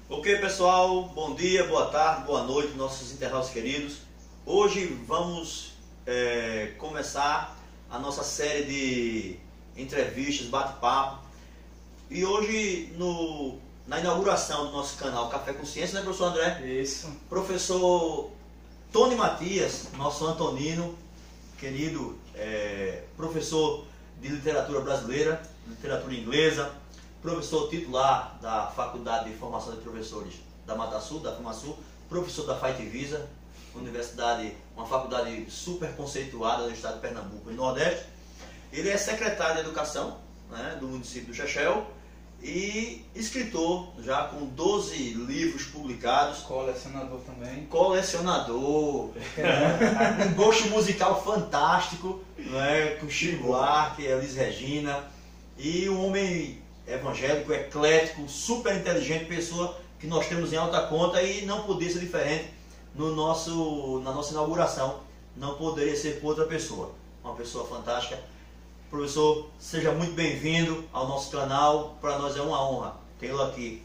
Ok, pessoal, bom dia, boa tarde, boa noite, nossos internautas queridos. Hoje vamos começar a nossa série de entrevistas, bate-papo. E hoje, na inauguração do nosso canal Café com Ciência, né, professor André? Isso. Professor Tony Matias, nosso Antonino, querido professor de literatura brasileira, literatura inglesa, professor titular da Faculdade de Formação de Professores da Mata Sul, da FamaSul, professor da FIT Visa, universidade, uma faculdade super conceituada no estado de Pernambuco e Nordeste. Ele é secretário de Educação, né, do município do Chechel e escritor, já com 12 livros publicados. Colecionador também. Colecionador, um gosto musical fantástico, né, com Chico Buarque, Elis Regina, e um homem evangélico, eclético, super inteligente, pessoa que nós temos em alta conta e não poderia ser diferente na nossa inauguração, não poderia ser por outra pessoa, uma pessoa fantástica. Professor, seja muito bem-vindo ao nosso canal, para nós é uma honra tê-lo aqui.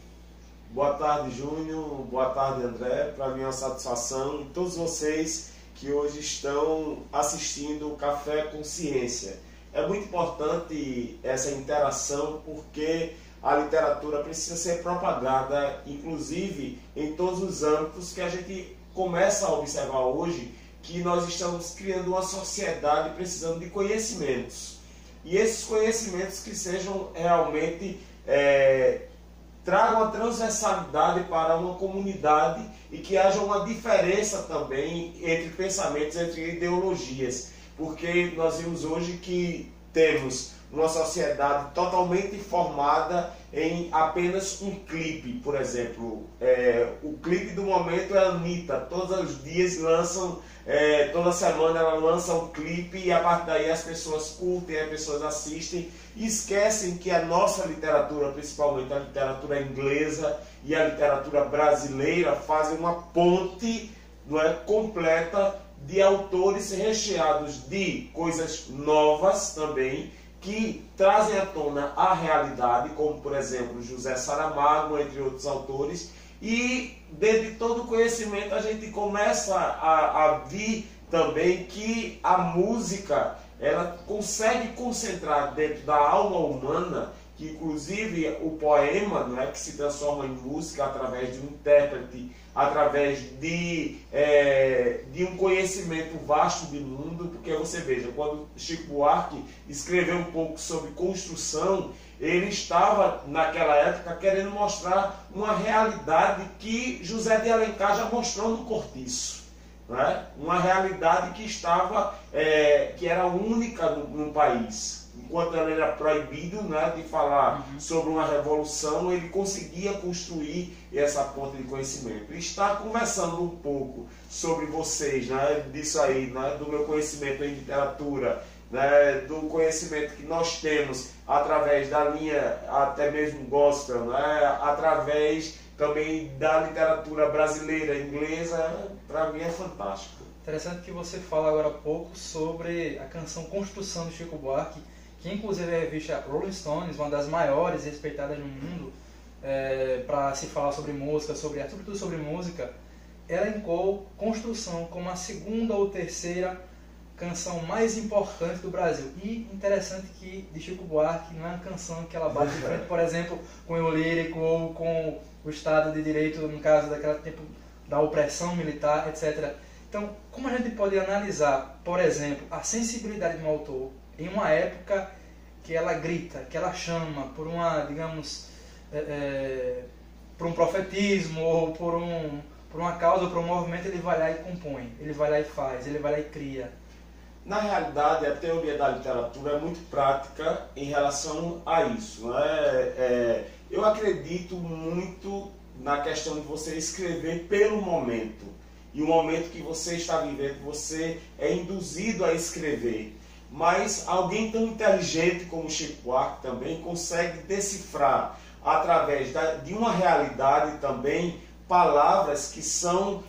Boa tarde, Júnior, boa tarde, André, para mim é uma satisfação, e todos vocês que hoje estão assistindo o Café com Ciência. É muito importante essa interação porque a literatura precisa ser propagada, inclusive em todos os âmbitos que a gente começa a observar hoje, que nós estamos criando uma sociedade precisando de conhecimentos. E esses conhecimentos que sejam realmente, tragam a transversalidade para uma comunidade e que haja uma diferença também entre pensamentos, entre ideologias. Porque nós vimos hoje que temos uma sociedade totalmente formada em apenas um clipe, por exemplo. O clipe do momento é a Anitta, todos os dias lançam, toda semana ela lança um clipe e a partir daí as pessoas curtem, as pessoas assistem e esquecem que a nossa literatura, principalmente a literatura inglesa e a literatura brasileira, fazem uma ponte, não é, completa de autores recheados de coisas novas também, que trazem à tona a realidade, como por exemplo José Saramago, entre outros autores, e dentro de todo o conhecimento a gente começa a ver também que a música ela consegue concentrar dentro da alma humana, que inclusive o poema, não é, que se transforma em música através de um intérprete, através de um conhecimento vasto de mundo, porque você veja, quando Chico Buarque escreveu um pouco sobre construção, ele estava naquela época querendo mostrar uma realidade que José de Alencar já mostrou no Cortiço. Não é? Uma realidade que estava, que era única no país. Enquanto ele era proibido, né, de falar sobre uma revolução, ele conseguia construir essa ponte de conhecimento. E está conversando um pouco sobre vocês, né, disso aí, né, do meu conhecimento em literatura, né, do conhecimento que nós temos através da linha até mesmo gospel, né, através também da literatura brasileira, inglesa, para mim é fantástico. Interessante que você fala agora há pouco sobre a canção Construção de Chico Buarque, que inclusive a revista Rolling Stones, uma das maiores e respeitadas no mundo, para se falar sobre música, sobretudo sobre música, elencou Construção como a segunda ou terceira canção mais importante do Brasil. E interessante que de Chico Buarque não é uma canção que ela bate de frente, por exemplo, com o lírico ou com o Estado de Direito, no caso daquele tempo da opressão militar, etc. Então, como a gente pode analisar, por exemplo, a sensibilidade de um autor em uma época que ela grita, que ela chama por uma, digamos, por um profetismo ou por uma causa ou por um movimento, ele vai lá e compõe, ele vai lá e faz, ele vai lá e cria. Na realidade, a teoria da literatura é muito prática em relação a isso. Né? Eu acredito muito na questão de você escrever pelo momento. E o momento que você está vivendo, você é induzido a escrever. Mas alguém tão inteligente como Chico Buarque também consegue decifrar, através de uma realidade também, palavras que são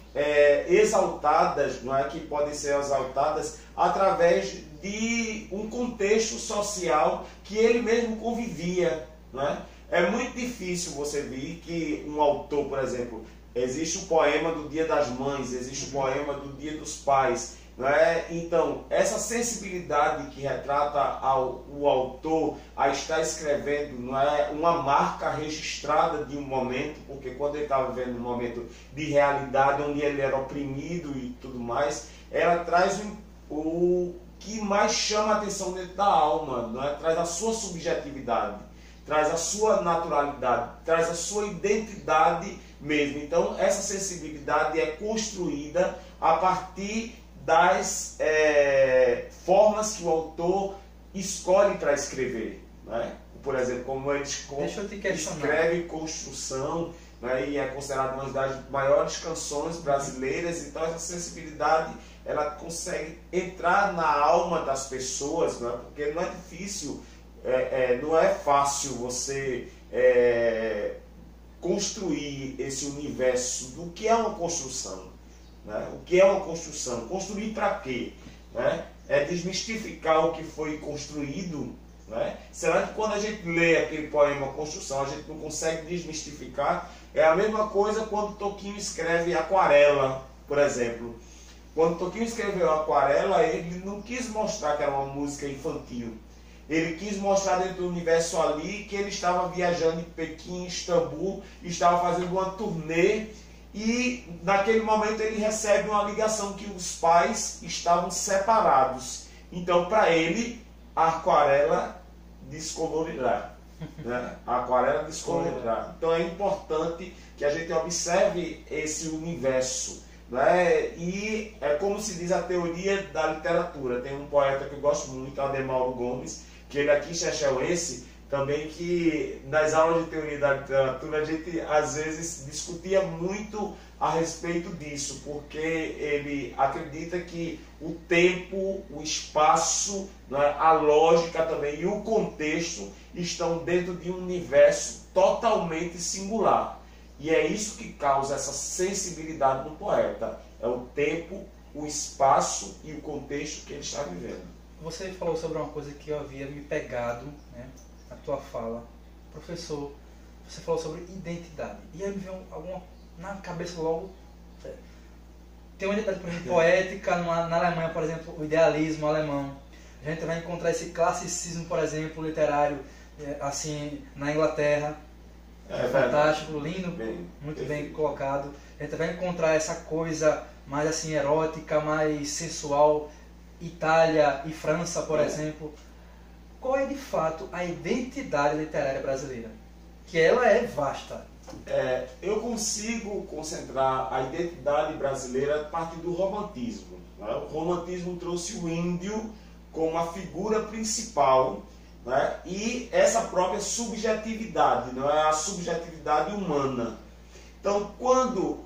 exaltadas, não é? Que podem ser exaltadas através de um contexto social que ele mesmo convivia. Não é? É muito difícil você ver que um autor, por exemplo, existe o poema do Dia das Mães, existe o poema do Dia dos Pais, não é? Então, essa sensibilidade que retrata o autor a estar escrevendo, não é, uma marca registrada de um momento, porque quando ele estava vivendo um momento de realidade, onde ele era oprimido e tudo mais, ela traz o que mais chama a atenção dentro da alma, não é? Traz a sua subjetividade, traz a sua naturalidade, traz a sua identidade mesmo. Então, essa sensibilidade é construída a partir das formas que o autor escolhe para escrever, né? Por exemplo, como ele escreve Construção, né? E é considerado uma das maiores canções brasileiras. Então essa sensibilidade ela consegue entrar na alma das pessoas, né? Porque não é difícil, não é fácil você construir esse universo do que é uma construção. Né? O que é uma construção? Construir para quê? Né? É desmistificar o que foi construído. Né? Será que quando a gente lê aquele poema Construção, a gente não consegue desmistificar? É a mesma coisa quando Toquinho escreve Aquarela, por exemplo. Quando Toquinho escreveu Aquarela, ele não quis mostrar que era uma música infantil. Ele quis mostrar dentro do universo ali que ele estava viajando em Pequim, Istambul, estava fazendo uma turnê. E naquele momento ele recebe uma ligação que os pais estavam separados. Então, para ele, a aquarela descolorirá. Né? A aquarela descolorirá. Então é importante que a gente observe esse universo. Né? E é como se diz a teoria da literatura. Tem um poeta que eu gosto muito, Ademauro Gomes, que ele aqui xexeuense, também, que nas aulas de teoria da literatura a gente às vezes discutia muito a respeito disso, porque ele acredita que o tempo, o espaço, né, a lógica também e o contexto estão dentro de um universo totalmente singular. E é isso que causa essa sensibilidade no poeta. É o tempo, o espaço e o contexto que ele está vivendo. Você falou sobre uma coisa que eu havia me pegado, né? A tua fala, professor, você falou sobre identidade. E aí me veio alguma na cabeça logo. Tem uma identidade, por exemplo, poética na Alemanha, por exemplo, o idealismo alemão. A gente vai encontrar esse classicismo, por exemplo, literário, assim, na Inglaterra. Fantástico, lindo, muito bem colocado. A gente vai encontrar essa coisa mais assim erótica, mais sensual, Itália e França, por exemplo. Qual é de fato a identidade literária brasileira? Que ela é vasta. Eu consigo concentrar a identidade brasileira a partir do romantismo. Né? O romantismo trouxe o índio como a figura principal, né? E essa própria subjetividade, não é? A subjetividade humana. Então, quando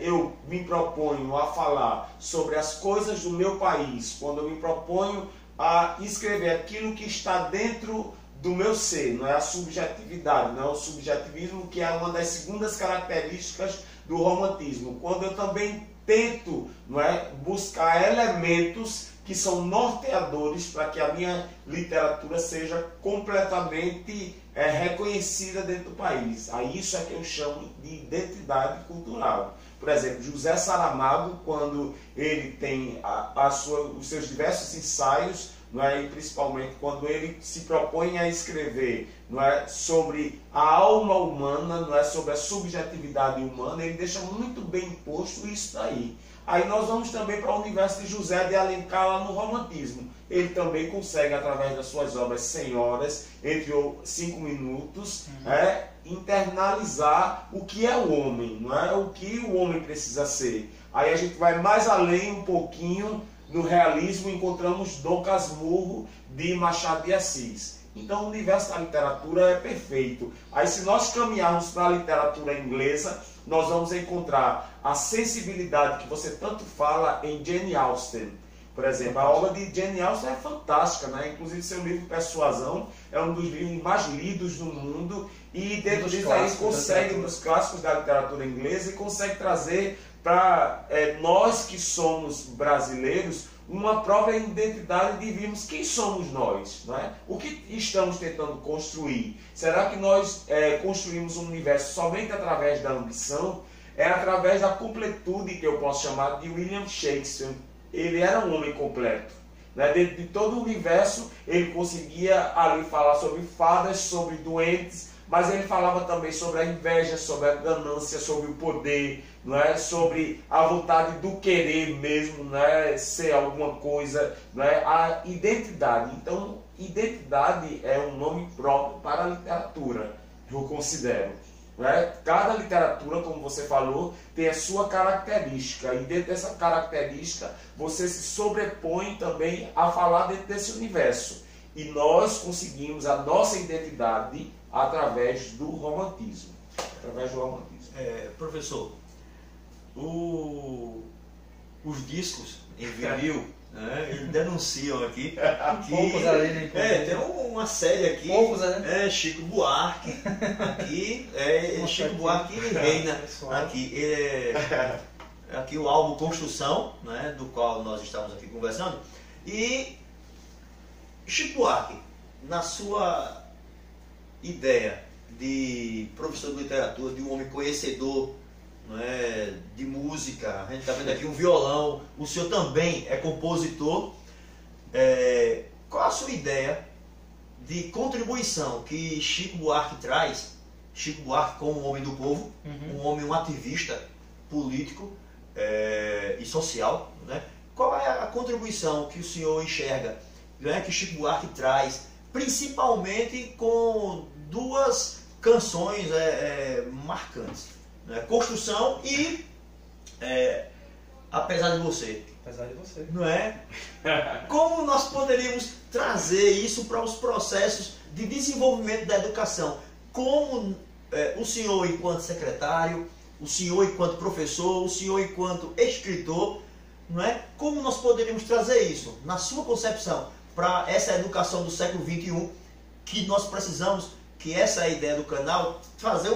eu me proponho a falar sobre as coisas do meu país, quando eu me proponho a escrever aquilo que está dentro do meu ser, não é a subjetividade, não é o subjetivismo, que é uma das segundas características do romantismo. Quando eu também tento, não é, buscar elementos que são norteadores para que a minha literatura seja completamente reconhecida dentro do país. A isso é que eu chamo de identidade cultural. Por exemplo, José Saramago, quando ele tem os seus diversos ensaios, não é? E principalmente quando ele se propõe a escrever, não é, sobre a alma humana, não é, sobre a subjetividade humana, ele deixa muito bem posto isso daí. Aí nós vamos também para o universo de José de Alencar lá no romantismo. Ele também consegue, através das suas obras Senhoras, entre 5 minutos, internalizar o que é o homem, não é? O que o homem precisa ser. Aí a gente vai mais além um pouquinho. No realismo encontramos Dom Casmurro de Machado de Assis. Então o universo da literatura é perfeito. Aí se nós caminharmos para a literatura inglesa, nós vamos encontrar a sensibilidade que você tanto fala em Jane Austen. Por exemplo, a obra de Jane Austen é fantástica, né? Inclusive seu livro Persuasão é um dos livros mais lidos do mundo e dentro disso aí consegue, nos clássicos da literatura inglesa, e consegue trazer para nós que somos brasileiros uma própria identidade de vermos quem somos nós, não é? O que estamos tentando construir? Será que nós construímos um universo somente através da ambição? É através da completude que eu posso chamar de William Shakespeare. Ele era um homem completo. Né? Dentro de todo o universo, ele conseguia ali falar sobre fadas, sobre doentes, mas ele falava também sobre a inveja, sobre a ganância, sobre o poder, não é? Sobre a vontade do querer mesmo, não é? Ser alguma coisa, não é? A identidade. Então, identidade é um nome próprio para a literatura, eu considero. Não é? Cada literatura, como você falou, tem a sua característica, e dentro dessa característica você se sobrepõe também a falar dentro desse universo. E nós conseguimos a nossa identidade através do romantismo. Professor, os discos em vinil, né, eles denunciam aqui que poucos ali, né? tem uma série aqui, poucos, né? Chico Buarque, aqui, Chico Buarque ele reina, aqui, aqui o álbum Construção, né, do qual nós estamos aqui conversando, e Chico Buarque, na sua ideia de professor de literatura, de um homem conhecedor, não é, de música, a gente está vendo aqui um violão, o senhor também é compositor, qual a sua ideia de contribuição que Chico Buarque traz? Chico Buarque como um homem do povo, um ativista político e social, né? Qual é a contribuição que o senhor enxerga, né, que Chico Buarque traz, principalmente com duas canções marcantes, né? Construção e Apesar de Você. Apesar de Você. Não é? Como nós poderíamos trazer isso para os processos de desenvolvimento da educação? Como o senhor enquanto secretário, o senhor enquanto professor, o senhor enquanto escritor, não é? Como nós poderíamos trazer isso, na sua concepção, para essa educação do século XXI, que nós precisamos, que essa é a ideia do canal, fazer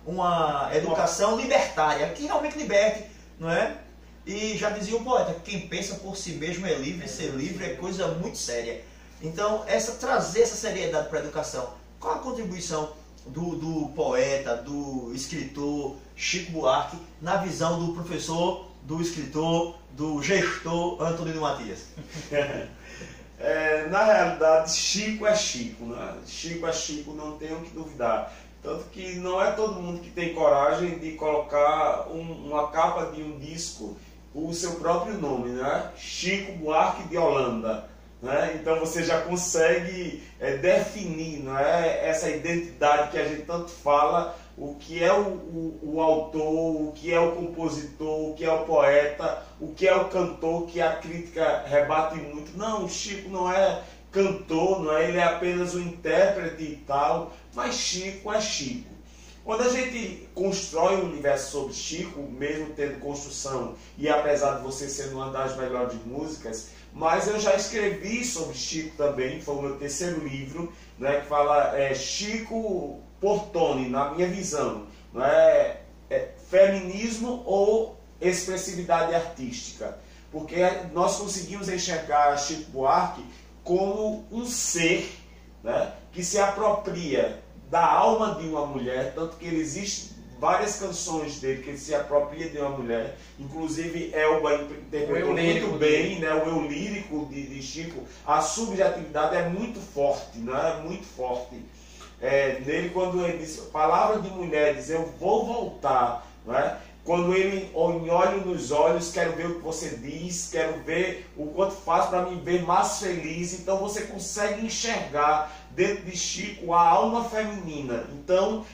uma educação libertária, que realmente liberte, não é? E já dizia o poeta, quem pensa por si mesmo é livre, ser livre é coisa muito séria. Então, trazer essa seriedade para a educação, qual a contribuição do poeta, do escritor Chico Buarque, na visão do professor, do escritor, do gestor Antonino Matias? Na realidade, Chico é Chico, né? Chico é Chico, não tenho que duvidar. Tanto que não é todo mundo que tem coragem de colocar uma capa de um disco o seu próprio nome, né? Chico Buarque de Holanda. Né? Então você já consegue definir, não é? Essa identidade que a gente tanto fala, o que é o autor, o que é o compositor, o que é o poeta, o que é o cantor, que a crítica rebate muito. Não, o Chico não é cantor, não é? Ele é apenas um intérprete e tal, mas Chico é Chico. Quando a gente constrói um universo sobre Chico, mesmo tendo construção, e apesar de você ser uma das melhores músicas, mas eu já escrevi sobre Chico também, foi o meu terceiro livro, né, que fala Chico Portoni, na minha visão, não é, feminismo ou expressividade artística, porque nós conseguimos enxergar Chico Buarque como um ser, né, que se apropria da alma de uma mulher, tanto que existem várias canções dele que ele se apropria de uma mulher, inclusive Elba interpretou muito bem, né, o eu lírico de Chico, a subjetividade é muito forte, né, muito forte. Nele, quando ele diz, palavra de mulher, diz eu vou voltar, né? Quando ele olho nos olhos, quero ver o que você diz, quero ver o quanto faz para me ver mais feliz. Então você consegue enxergar dentro de Chico a alma feminina. Então,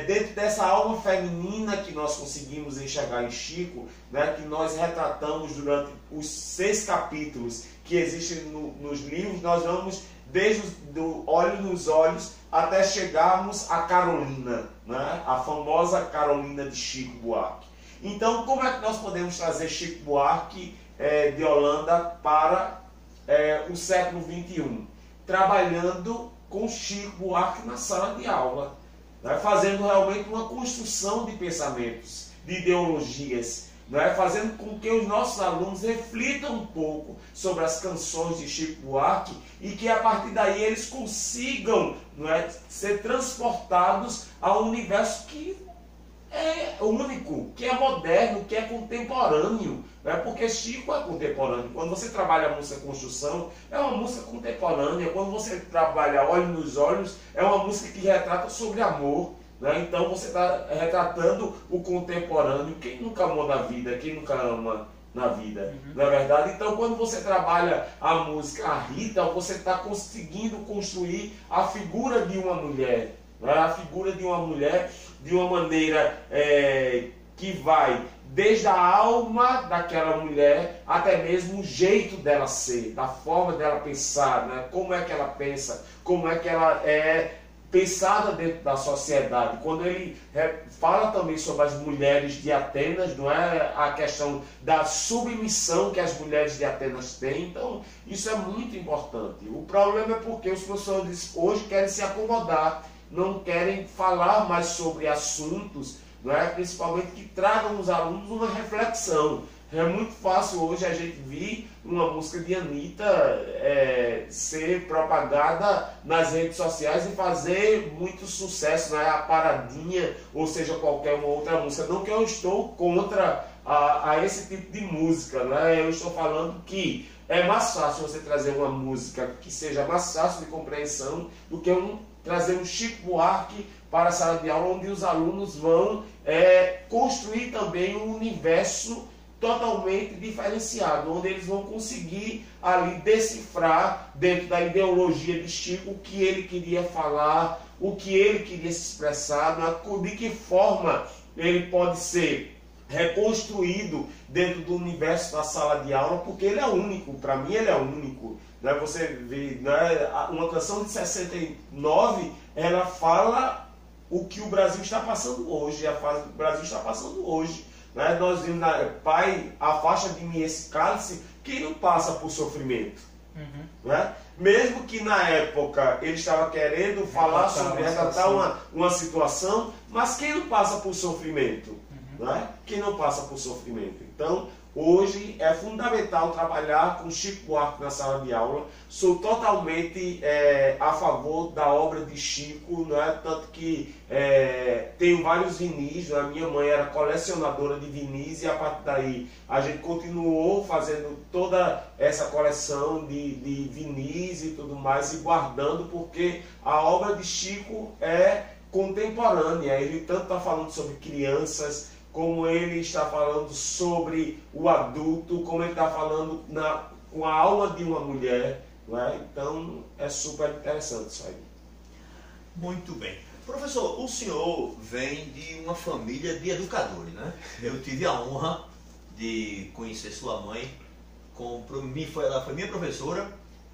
dentro dessa alma feminina que nós conseguimos enxergar em Chico, né, que nós retratamos durante os 6 capítulos que existem nos livros, nós vamos desde do olho nos olhos até chegarmos a Carolina, né, a famosa Carolina de Chico Buarque. Então, como é que nós podemos trazer Chico Buarque de Holanda para o século XXI? Trabalhando com Chico Buarque na sala de aula, né? Fazendo realmente uma construção de pensamentos, de ideologias, né? Fazendo com que os nossos alunos reflitam um pouco sobre as canções de Chico Buarque e que a partir daí eles consigam, né, ser transportados a um universo que é único, que é moderno, que é contemporâneo, né? Porque Chico é contemporâneo. Quando você trabalha a música Construção, é uma música contemporânea. Quando você trabalha Olho nos Olhos, é uma música que retrata sobre amor, né? Então você está retratando o contemporâneo. Quem nunca amou na vida? Quem nunca ama na vida? Não é verdade? Então quando você trabalha a música a Rita, você está conseguindo construir a figura de uma mulher, né? A figura de uma mulher de uma maneira que vai desde a alma daquela mulher até mesmo o jeito dela ser, da forma dela pensar, né? Como é que ela pensa, como é que ela é pensada dentro da sociedade. Quando ele fala também sobre as mulheres de Atenas, não é a questão da submissão que as mulheres de Atenas têm, então isso é muito importante. O problema é porque os professores hoje querem se acomodar, não querem falar mais sobre assuntos, não é? Principalmente que tragam os alunos uma reflexão. É muito fácil hoje a gente ver uma música de Anitta ser propagada nas redes sociais e fazer muito sucesso, né? A paradinha, ou seja, qualquer uma outra música. Não que eu estou contra a esse tipo de música, né? Eu estou falando que é mais fácil você trazer uma música que seja mais fácil de compreensão do que trazer um Chico Buarque para a sala de aula, onde os alunos vão construir também um universo totalmente diferenciado, onde eles vão conseguir ali decifrar dentro da ideologia de Chico o que ele queria falar, o que ele queria se expressar, de que forma ele pode ser reconstruído dentro do universo da sala de aula, porque ele é único, para mim ele é único. Né? Você vê, né? Uma canção de 69, ela fala o que o Brasil está passando hoje, a fase que o Brasil está passando hoje. Né? Nós vimos, Pai, afasta de mim esse cálice, quem não passa por sofrimento? Né? Mesmo que na época ele estava querendo falar sobre retratar uma situação, mas quem não passa por sofrimento? Né? Quem não passa por sofrimento? Então, hoje é fundamental trabalhar com Chico Buarque na sala de aula. Sou totalmente a favor da obra de Chico, né? Tanto que tenho vários vinis. A minha mãe era colecionadora de vinis e a partir daí a gente continuou fazendo toda essa coleção de vinis e tudo mais e guardando, porque a obra de Chico é contemporânea. Ele tanto está falando sobre crianças, como ele está falando sobre o adulto, como ele está falando com a alma de uma mulher. Não é? Então é super interessante isso aí. Muito bem. Professor, o senhor vem de uma família de educadores, né? Eu tive a honra de conhecer sua mãe, ela foi minha professora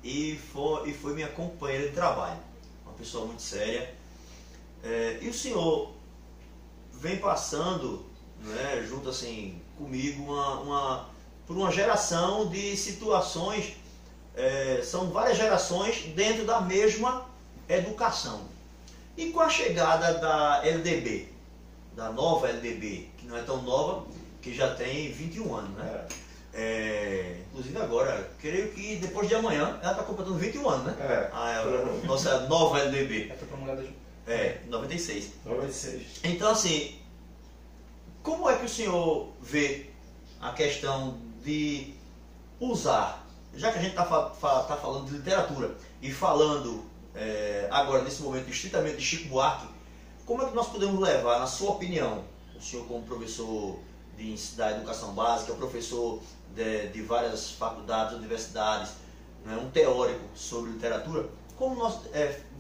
e foi minha companheira de trabalho. Uma pessoa muito séria. E o senhor vem passando, né, junto assim comigo por uma geração de situações, são várias gerações dentro da mesma educação. E com a chegada da LDB, da nova LDB, que não é tão nova, que já tem 21 anos, né? Inclusive agora, creio que depois de amanhã ela está completando 21 anos, né? A nossa nova LDB. Foi promulgada 96. 96. Então assim, como é que o senhor vê a questão de usar, já que a gente está falando de literatura e falando agora nesse momento estritamente de Chico Buarque, como é que nós podemos levar, na sua opinião, o senhor como professor da educação básica, professor de várias faculdades, universidades, né, um teórico sobre literatura, como nós,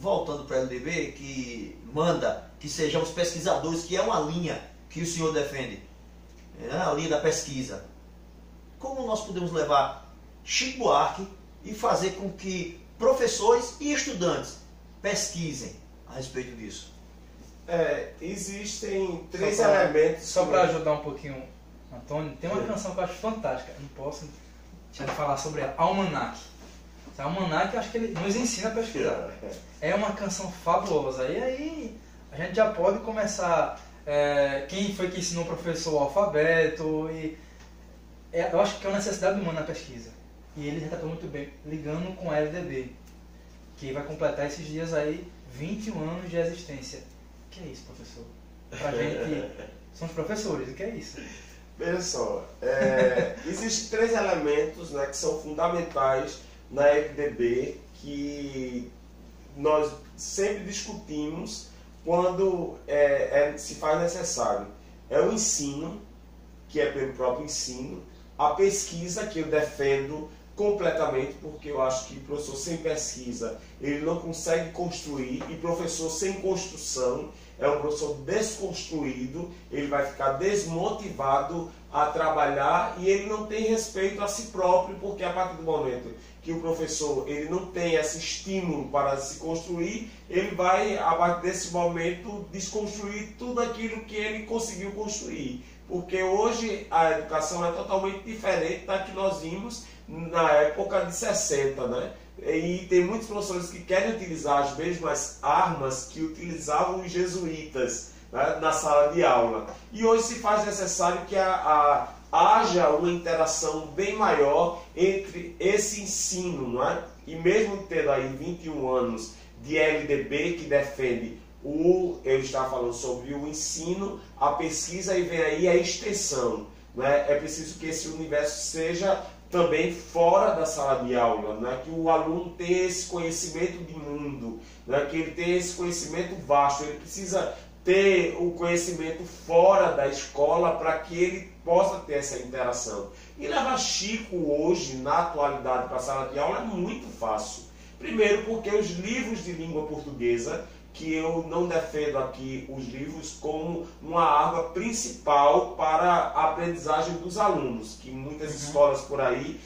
voltando para a LDB, que manda que sejamos pesquisadores, que é uma linha que o senhor defende, a linha da pesquisa, como nós podemos levar Chico Buarque e fazer com que professores e estudantes pesquisem a respeito disso? Existem três elementos. Só para ajudar um pouquinho, Antônio, tem uma canção que eu acho fantástica, não posso deixar de falar sobre ela, Almanac. O Almanac, eu acho que ele nos ensina a pesquisar. É uma canção fabulosa. E aí a gente já pode começar, quem foi que ensinou o professor o alfabeto, e eu acho que é uma necessidade humana na pesquisa. E ele retratou muito bem, ligando com a LDB, que vai completar esses dias aí 21 anos de existência. O que é isso, professor? Pra gente, somos professores, o que é isso? Veja só, existem 3 elementos, né, que são fundamentais na LDB, que nós sempre discutimos quando se faz necessário. É o ensino, que é pelo próprio ensino, a pesquisa, que eu defendo completamente, porque eu acho que professor sem pesquisa ele não consegue construir, e professor sem construção é um professor desconstruído, ele vai ficar desmotivado a trabalhar e ele não tem respeito a si próprio, porque a partir do momento que o professor ele não tem esse estímulo para se construir, ele vai, a partir desse momento, desconstruir tudo aquilo que ele conseguiu construir. Porque hoje a educação é totalmente diferente da que nós vimos na época de 60, né? E tem muitos professores que querem utilizar as mesmas armas que utilizavam os jesuítas, né, na sala de aula. E hoje se faz necessário que haja uma interação bem maior entre esse ensino, não é? E mesmo tendo aí 21 anos de LDB que defende eu estava falando sobre o ensino, a pesquisa, e vem aí a extensão, né? É preciso que esse universo seja também fora da sala de aula, né? Que o aluno tenha esse conhecimento de mundo, né? Que ele tenha esse conhecimento vasto, ele precisa ter o conhecimento fora da escola para que ele possa ter essa interação. E levar Chico hoje, na atualidade, para a sala de aula é muito fácil. Primeiro porque os livros de língua portuguesa, que eu não defendo aqui os livros como uma arma principal para a aprendizagem dos alunos, que muitas escolas por aí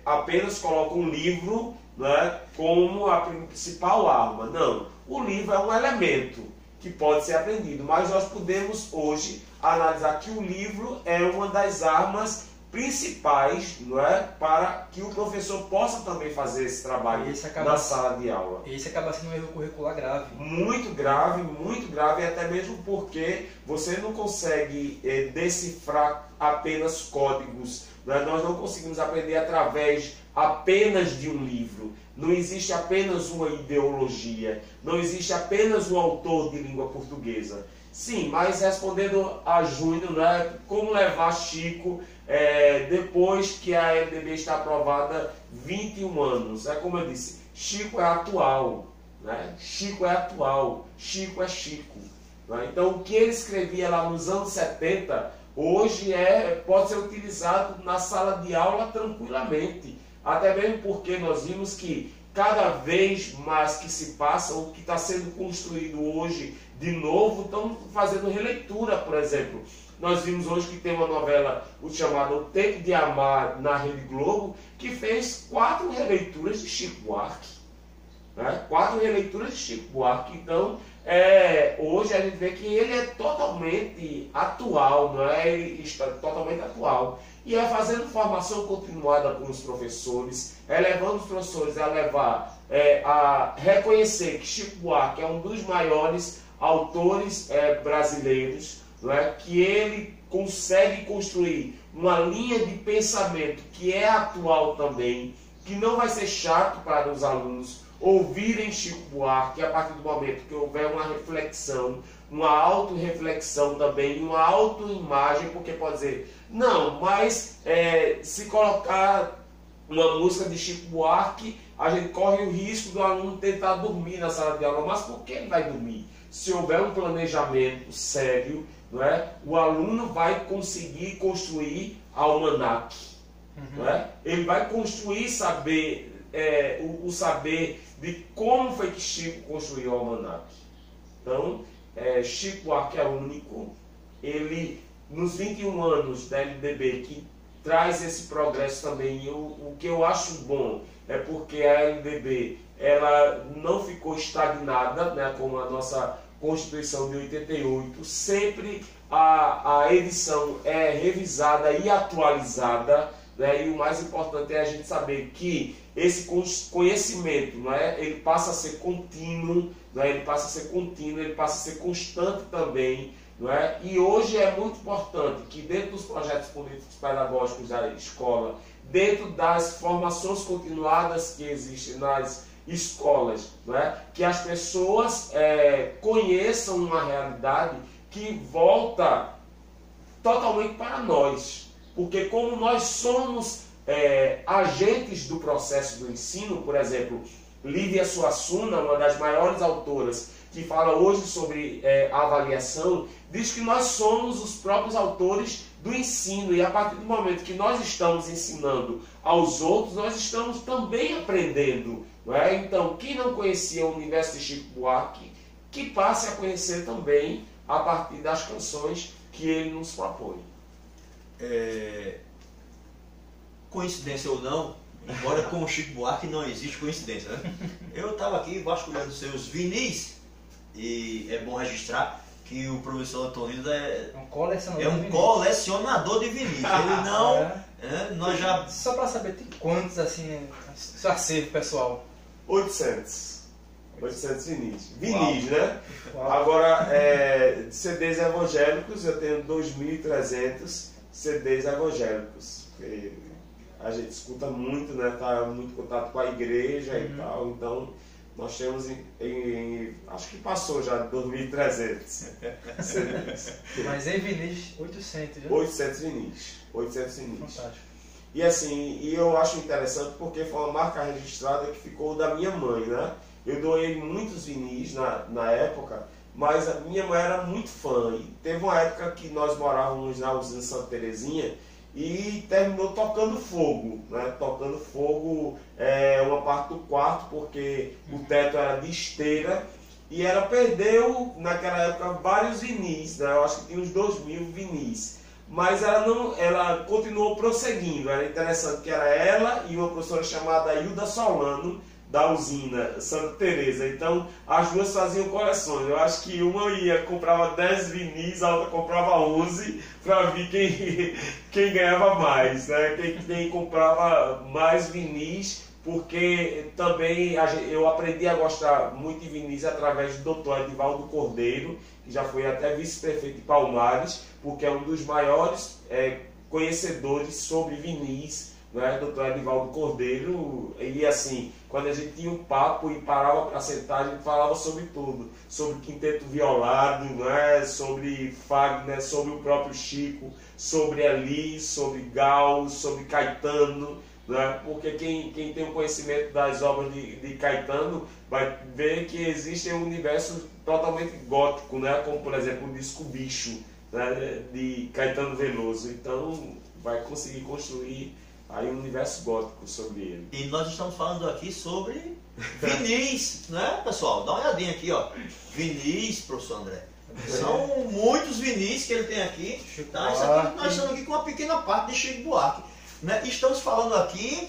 apenas colocam um livro, né, como a principal arma. Não, o livro é um elemento que pode ser aprendido, mas nós podemos hoje analisar que o livro é uma das armas principais, não é, para que o professor possa também fazer esse trabalho na sala de aula. Esse acaba sendo um erro curricular grave. Muito grave, até mesmo porque você não consegue decifrar apenas códigos, né? Nós não conseguimos aprender através apenas de um livro. Não existe apenas uma ideologia, não existe apenas um autor de língua portuguesa. Sim, mas respondendo a Júnior, né, como levar Chico depois que a LDB está aprovada 21 anos. É como eu disse, Chico é atual, né? Chico é atual, Chico é Chico. Né? Então o que ele escrevia lá nos anos 70, hoje pode ser utilizado na sala de aula tranquilamente. Até mesmo porque nós vimos que cada vez mais que se passa, o que está sendo construído hoje de novo, estão fazendo releitura, por exemplo. Nós vimos hoje que tem uma novela chamada O Tempo de Amar na Rede Globo, que fez 4 releituras de Chico Buarque. Né? 4 releituras de Chico Buarque. Então, hoje a gente vê que ele é totalmente atual, não é? Ele está totalmente atual. E é fazendo formação continuada com os professores, levando os professores a reconhecer que Chico Buarque é um dos maiores autores brasileiros, não é? Que ele consegue construir uma linha de pensamento que é atual também, que não vai ser chato para os alunos ouvirem Chico Buarque a partir do momento que houver uma reflexão, uma autorreflexão também, uma autoimagem, porque pode dizer, não, mas se colocar uma música de Chico Buarque, a gente corre o risco do aluno tentar dormir na sala de aula. Mas por que ele vai dormir? Se houver um planejamento sério, não é? O aluno vai conseguir construir almanaque. Não é? Ele vai construir o saber de como foi que Chico construiu o almanaque. Então, Chico Buarque é único. Ele, nos 21 anos da LDB, que traz esse progresso também. O que eu acho bom é porque a LDB ela não ficou estagnada, né, como a nossa Constituição de 88. Sempre a edição é revisada e atualizada, né, e o mais importante é a gente saber que esse conhecimento, né, ele passa a ser contínuo, né, ele passa a ser constante também. não é? E hoje é muito importante que dentro dos projetos políticos pedagógicos da escola, dentro das formações continuadas que existem nas escolas, não é? Que as pessoas conheçam uma realidade que volta totalmente para nós. Porque como nós somos agentes do processo do ensino, por exemplo, Lívia Suassuna, uma das maiores autoras, que fala hoje sobre avaliação, diz que nós somos os próprios autores do ensino, e a partir do momento que nós estamos ensinando aos outros, nós estamos também aprendendo, não é? Então, quem não conhecia o universo de Chico Buarque, que passe a conhecer também a partir das canções que ele nos propõe. Coincidência ou não, embora com o Chico Buarque não existe coincidência, né? Eu estava aqui vasculhando seus vinis, e é bom registrar que o professor Antonino é um colecionador de vinis. Ele não... nós já... Só para saber, tem quantos assim, seu acervo pessoal? 800 vinis. Vinis, Uau. né? Uau. Agora, de CDs evangélicos, eu tenho 2.300 CDs evangélicos. A gente escuta muito, né? Tá muito em contato com a igreja e tal, então nós temos acho que passou já 2.300 CDs. Mas em vinis 800, viu? 800 vinis. Fantástico. E assim, eu acho interessante porque foi uma marca registrada que ficou da minha mãe, né? Eu doei muitos vinis na época, mas a minha mãe era muito fã. E teve uma época que nós morávamos na usina Santa Terezinha e terminou tocando fogo, né? Tocando fogo uma parte do quarto, porque o teto era de esteira e ela perdeu naquela época vários vinis, né? Eu acho que tinha uns 2.000 vinis. Mas ela continuou prosseguindo. Era interessante que era ela e uma professora chamada Hilda Solano, da usina Santa Teresa. Então as duas faziam coleções. Eu acho que uma comprava 10 vinis, a outra comprava 11, para ver quem ganhava mais, né? Quem comprava mais vinis, porque também eu aprendi a gostar muito de vinis através do Dr. Edivaldo Cordeiro, que já foi até vice-prefeito de Palmares, porque é um dos maiores conhecedores sobre vinis, né? Dr. Edivaldo Cordeiro. E assim, quando a gente tinha um papo e parava para sentar, a gente falava sobre tudo, sobre Quinteto Violado, né? Sobre Fagner, sobre o próprio Chico, sobre Elis, sobre Gal, sobre Caetano, né? Porque quem tem o conhecimento das obras de Caetano vai ver que existe um universo totalmente gótico, né? Como por exemplo o disco Bicho, né? De Caetano Veloso. Então vai conseguir construir aí um universo gótico sobre ele. E nós estamos falando aqui sobre vinis, né, pessoal? Dá uma olhadinha aqui, ó. Vinis, professor André. São muitos vinis que ele tem aqui. Tá? Isso aqui, nós estamos aqui com uma pequena parte de Chico Buarque. Né? Estamos falando aqui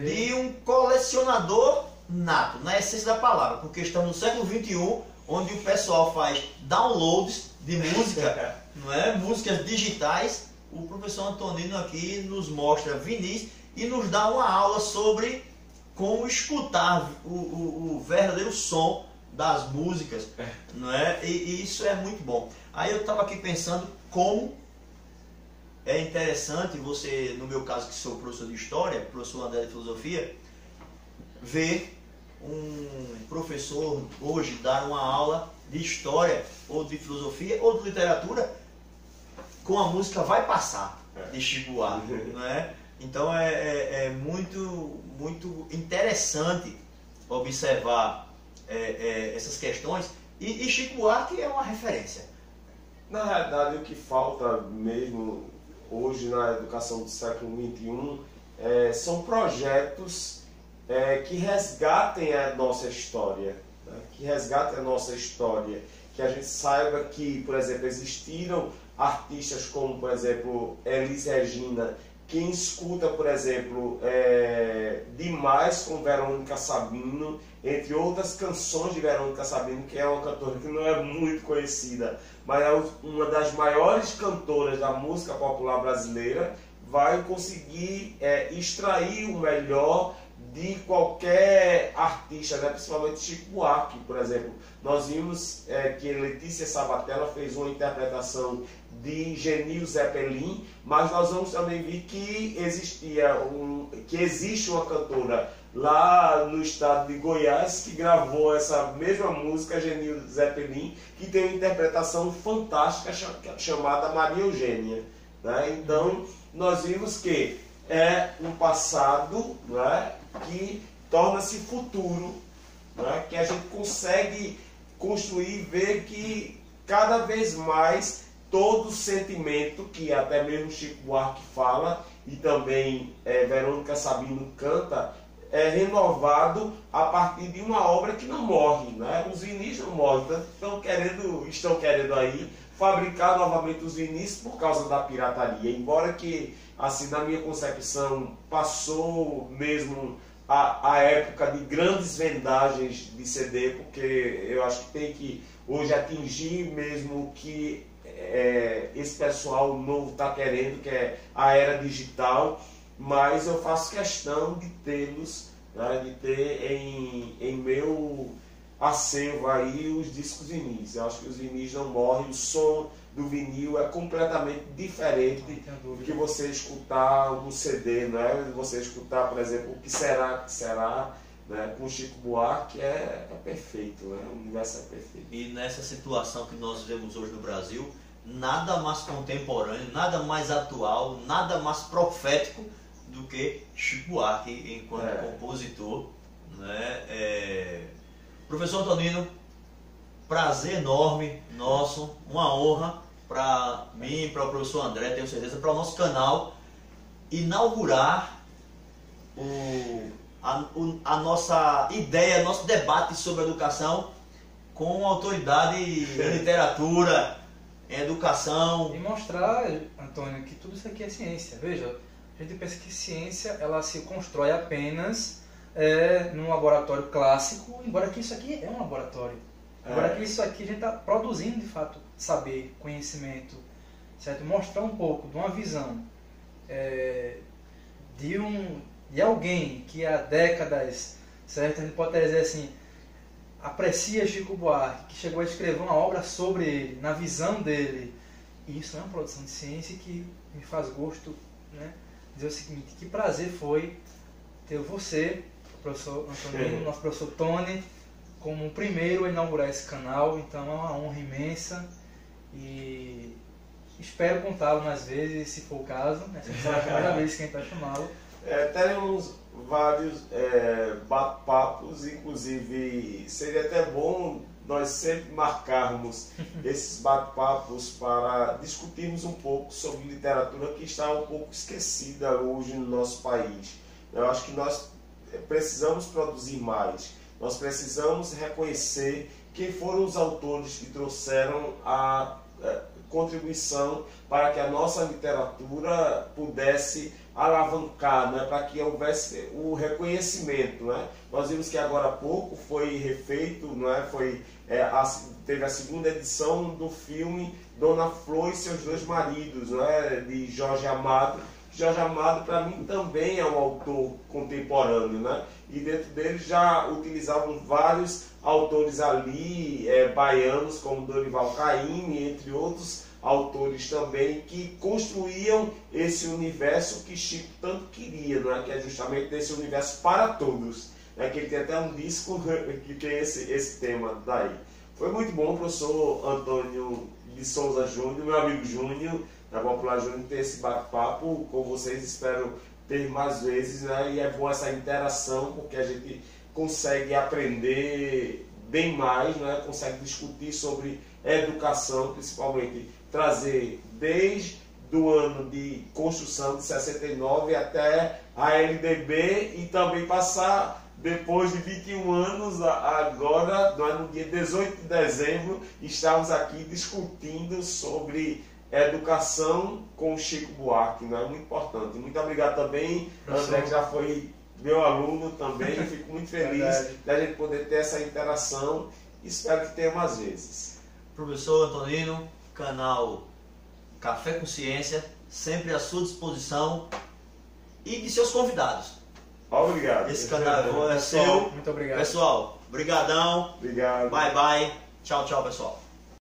de um colecionador nato, na essência da palavra, porque estamos no século XXI, onde o pessoal faz downloads de música, não é? Músicas digitais. O professor Antonino aqui nos mostra vinis e nos dá uma aula sobre como escutar o verdadeiro som das músicas, não é? E isso é muito bom. Aí eu estava aqui pensando como é interessante você, no meu caso que sou professor de História, professor André de Filosofia, ver um professor hoje dar uma aula de História, ou de Filosofia, ou de Literatura, com a música Vai Passar, de Chico Buarque, não é? Então é muito, muito interessante observar essas questões, e Chico Buarque é uma referência. Na realidade, o que falta mesmo hoje na educação do século XXI são projetos que resgatem a nossa história, né? Que resgatem a nossa história, que a gente saiba que, por exemplo, existiram artistas como, por exemplo, Elis Regina. Quem escuta, por exemplo, Demais com Verônica Sabino, entre outras canções de Verônica Sabino, que é uma cantora que não é muito conhecida, mas é uma das maiores cantoras da música popular brasileira, vai conseguir extrair o melhor de qualquer artista, né? Principalmente Chico Buarque, por exemplo. Nós vimos que Letícia Sabatella fez uma interpretação de Genil Zeppelin, mas nós vamos também ver que existe uma cantora lá no estado de Goiás que gravou essa mesma música, Genil Zeppelin, que tem uma interpretação fantástica chamada Maria Eugênia, né? Então nós vimos que é um passado, né, que torna-se futuro, né, que a gente consegue construir e ver que cada vez mais todo sentimento que até mesmo Chico Buarque fala e também Verônica Sabino canta é renovado a partir de uma obra que não morre, né? Os vinis não morrem, estão querendo aí fabricar novamente os vinis por causa da pirataria, embora que, assim, na minha concepção, passou mesmo a época de grandes vendagens de CD, porque eu acho que tem que hoje atingir mesmo o que esse pessoal novo está querendo, que é a era digital, mas eu faço questão de tê-los, né, de ter em meu acervo aí os discos vinis. Eu acho que os vinis não morrem, o som do vinil é completamente diferente do que você escutar no CD, né? Você escutar, por exemplo, O Que Será, né? Com Chico Buarque é perfeito, né? O universo é perfeito. E nessa situação que nós vemos hoje no Brasil, nada mais contemporâneo, nada mais atual, nada mais profético do que Chico Buarque enquanto compositor, né? Professor Antonino, prazer enorme nosso, uma honra para mim, para o professor André, tenho certeza, para o nosso canal, inaugurar a nossa ideia, nosso debate sobre educação com autoridade em literatura, em educação. E mostrar, Antônio, que tudo isso aqui é ciência. Veja, a gente pensa que ciência ela se constrói apenas num laboratório clássico, embora que isso aqui é um laboratório. Agora que isso aqui a gente está produzindo de fato saber, conhecimento, certo? Mostrar um pouco de uma visão de alguém que há décadas, certo? A gente pode dizer assim, aprecia Chico Buarque, que chegou a escrever uma obra sobre ele, na visão dele. E isso é uma produção de ciência que me faz gosto, né? Dizer o seguinte, que prazer foi ter você, o professor Antonino, nosso professor Tony, como o primeiro a inaugurar esse canal. Então é uma honra imensa e espero contá-lo mais vezes, se for o caso, né? Essa é a primeira vez que a gente vai chamá-lo. Teremos vários bate-papos, inclusive seria até bom nós sempre marcarmos esses bate-papos para discutirmos um pouco sobre literatura que está um pouco esquecida hoje no nosso país. Eu acho que nós precisamos produzir mais. Nós precisamos reconhecer quem foram os autores que trouxeram a contribuição para que a nossa literatura pudesse alavancar, né? Para que houvesse o reconhecimento, né? Nós vimos que agora há pouco foi refeito, né? Teve a segunda edição do filme Dona Flor e Seus Dois Maridos, né? De Jorge Amado. Jorge Amado, para mim, também é um autor contemporâneo, né? E dentro dele já utilizavam vários autores ali, baianos, como Dorival Caymmi, entre outros autores também, que construíam esse universo que Chico tanto queria, né? Que é justamente esse universo para todos, né? Que ele tem até um disco que tem esse tema daí. Foi muito bom, professor Antônio de Souza Júnior, meu amigo Júnior, da Popular Júnior, ter esse bate-papo com vocês. Espero ter mais vezes, né? E é bom essa interação, porque a gente consegue aprender bem mais, né? Consegue discutir sobre educação, principalmente trazer desde o ano de construção de 69 até a LDB e também passar depois de 21 anos, agora no dia 18 de dezembro, estamos aqui discutindo sobre educação com o Chico Buarque, né? Muito importante. Muito obrigado também, André, que já foi meu aluno também. Fico muito feliz da gente poder ter essa interação. Espero que tenha mais vezes. Professor Antonino, canal Café com Ciência, sempre à sua disposição, e de seus convidados. Obrigado. Esse canal é Pessoal, seu. muito obrigado. Pessoal, brigadão. Obrigado. Bye, bye. Tchau, tchau, pessoal.